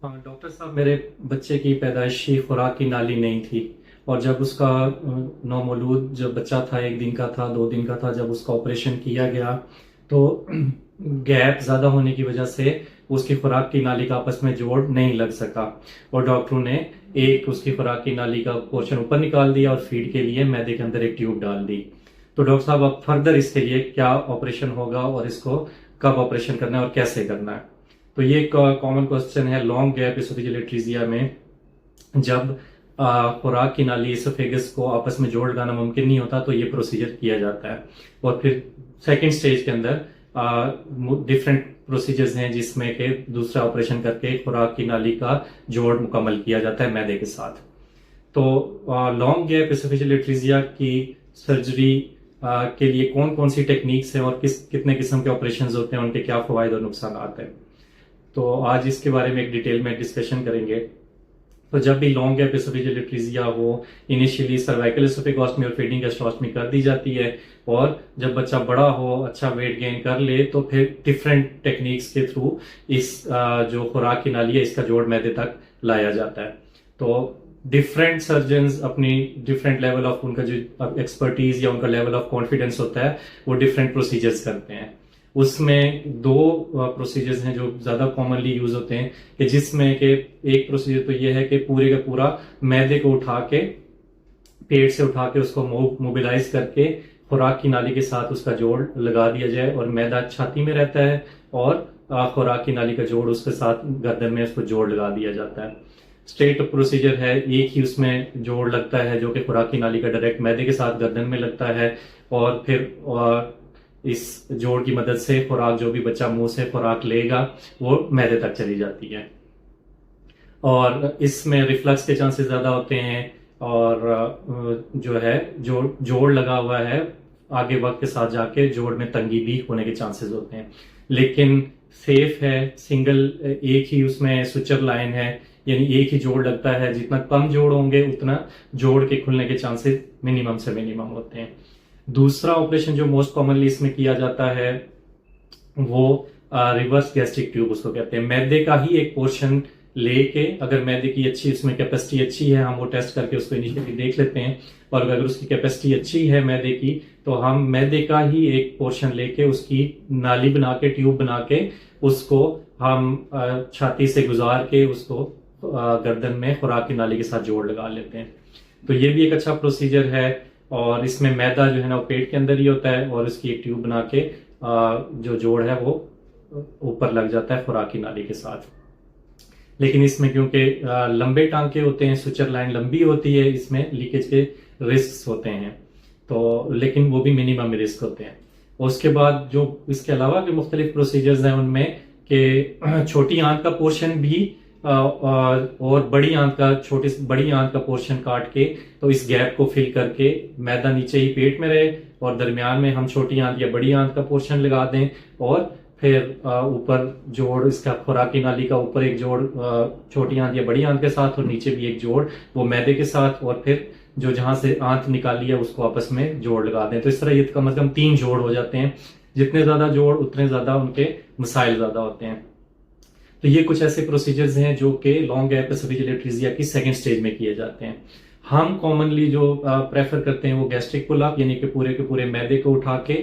हाँ डॉक्टर साहब, मेरे बच्चे की पैदाइशी खुराक की नाली नहीं थी। और जब उसका नौमौलूद जब बच्चा था, 1 दिन का था, 2 दिन का था, जब उसका ऑपरेशन किया गया तो गैप ज़्यादा होने की वजह से उसकी खुराक की नाली का आपस में जोड़ नहीं लग सका। और डॉक्टरों ने एक उसकी खुराक की नाली का पोर्शन ऊपर निकाल दिया और फीड के लिए मैदे के अंदर एक ट्यूब डाल दी। तो डॉक्टर साहब, अब फर्दर इसके लिए क्या ऑपरेशन होगा और इसको कब ऑपरेशन करना है और कैसे करना है? तो ये एक कॉमन क्वेश्चन है लॉन्ग गैप एसोफेजियल एट्रीजिया में। जब खुराक की नाली एसोफेगस को आपस में जोड़ लगाना मुमकिन नहीं होता तो ये प्रोसीजर किया जाता है। और फिर सेकेंड स्टेज के अंदर डिफरेंट प्रोसीजर्स हैं जिसमें कि दूसरा ऑपरेशन करके खुराक की नाली का जोड़ मुकम्मल किया जाता है मैदे के साथ। तो लॉन्ग गैप एसोफेजियल एट्रीजिया की सर्जरी के लिए कौन कौन सी टेक्निक्स हैं और कितने किस्म के ऑपरेशन होते हैं, उनके क्या फायदे और नुकसान हैं, तो आज इसके बारे में एक डिटेल में डिस्कशन करेंगे। तो जब भी लॉन्ग गैप एसोफेजियल एट्रीजिया हो, इनिशियली सर्वाइकल एसोफेगोस्टमी और फीडिंग गैस्ट्रोस्टमी कर दी जाती है। और जब बच्चा बड़ा हो, अच्छा वेट गेन कर ले, तो फिर डिफरेंट टेक्निक्स के थ्रू इस जो खुराक की नाली है इसका जोड़ मैदे तक लाया जाता है। तो डिफरेंट सर्जन्स अपनी डिफरेंट लेवल ऑफ, उनका जो एक्सपर्टीज या उनका लेवल ऑफ कॉन्फिडेंस होता है वो डिफरेंट प्रोसीजर्स करते हैं। उसमें दो प्रोसीजर्स हैं जो ज्यादा कॉमनली यूज होते हैं, कि जिसमें कि एक प्रोसीजर तो ये है कि पूरे का पूरा मैदे को उठा के, पेट से उठा के उसको मोबिलाइज करके खुराक की नाली के साथ उसका जोड़ लगा दिया जाए और मैदा छाती में रहता है और खुराक की नाली का जोड़ उसके साथ गर्दन में उसको जोड़ लगा दिया जाता है। स्ट्रेट प्रोसीजर है, एक ही उसमें जोड़ लगता है जो कि खुराक की नाली का डायरेक्ट मैदे के साथ गर्दन में लगता है। और फिर इस जोड़ की मदद से खुराक, जो भी बच्चा मुंह से खुराक लेगा, वो मैदे तक चली जाती है। और इसमें रिफ्लक्स के चांसेस ज्यादा होते हैं और जो है जोड़ लगा हुआ है आगे वक्त के साथ जाके जोड़ में तंगी भी होने के चांसेस होते हैं। लेकिन सेफ है, सिंगल एक ही उसमें सुचर लाइन है, यानी एक ही जोड़ लगता है। जितना कम जोड़ होंगे उतना जोड़ के खुलने के चांसेस मिनिमम से मिनिमम होते हैं। दूसरा ऑपरेशन जो मोस्ट कॉमनली इसमें किया जाता है वो रिवर्स गैस्ट्रिक ट्यूब उसको कहते हैं। मैदे का ही एक पोर्शन लेके, अगर मैदे की अच्छी उसमें कैपेसिटी अच्छी है, हम वो टेस्ट करके उसको इनिशियली देख लेते हैं, और अगर उसकी कैपेसिटी अच्छी है मैदे की तो हम मैदे का ही एक पोर्शन लेके उसकी नाली बना के, ट्यूब बना के, उसको हम छाती से गुजार के उसको गर्दन में खुराक की नाली के साथ जोड़ लगा लेते हैं। तो ये भी एक अच्छा प्रोसीजर है। और इसमें मैदा जो है ना वो पेट के अंदर ही होता है और इसकी एक ट्यूब बना के जो जोड़ है वो ऊपर लग जाता है खुराक की नाली के साथ। लेकिन इसमें क्योंकि लंबे टांके होते हैं, सुचर लाइन लंबी होती है, इसमें लीकेज के रिस्क होते हैं, तो लेकिन वो भी मिनिमम रिस्क होते हैं। और उसके बाद जो इसके अलावा के मुख्तलिफ प्रोसीजर्स हैं उनमें कि छोटी आंत का पोर्शन भी और बड़ी आंत का पोर्शन काट के, तो इस गैप को फिल करके मैदा नीचे ही पेट में रहे और दरमियान में हम छोटी आंत या बड़ी आंत का पोर्शन लगा दें, और फिर ऊपर जोड़ इसका खुराक की नाली का ऊपर एक जोड़ छोटी आंत या बड़ी आंत के साथ और नीचे भी एक जोड़ वो मैदे के साथ, और फिर जो जहां से आंत निकाली है उसको आपस में जोड़ लगा दें। तो इस तरह ये कम से कम 3 जोड़ हो जाते हैं। जितने ज्यादा जोड़ उतने ज्यादा उनके मसाइल ज्यादा होते हैं। तो ये कुछ ऐसे प्रोसीजर्स हैं जो कि लॉन्ग गैप एसोफेजियल एट्रीजिया की सेकंड स्टेज में किए जाते हैं। हम कॉमनली जो प्रेफर करते हैं वो गैस्ट्रिक पुल अप, यानी कि पूरे के पूरे मैदे को उठा के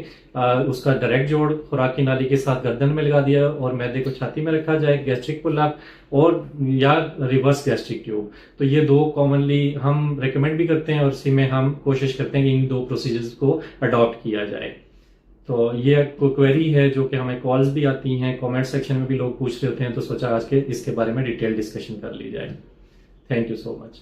उसका डायरेक्ट जोड़ खुराक की नाली के साथ गर्दन में लगा दिया और मैदे को छाती में रखा जाए, गैस्ट्रिक पुल अप, और या रिवर्स गैस्ट्रिक ट्यूब। तो ये दो कॉमनली हम रेकमेंड भी करते हैं और इसी में हम कोशिश करते हैं कि इन दो प्रोसीजर्स को अडॉप्ट किया जाए। तो ये क्वेरी है जो कि हमें कॉल्स भी आती हैं, कमेंट सेक्शन में भी लोग पूछ रहे होते हैं, तो सोचा आज के इसके बारे में डिटेल डिस्कशन कर ली जाए। Thank you so much.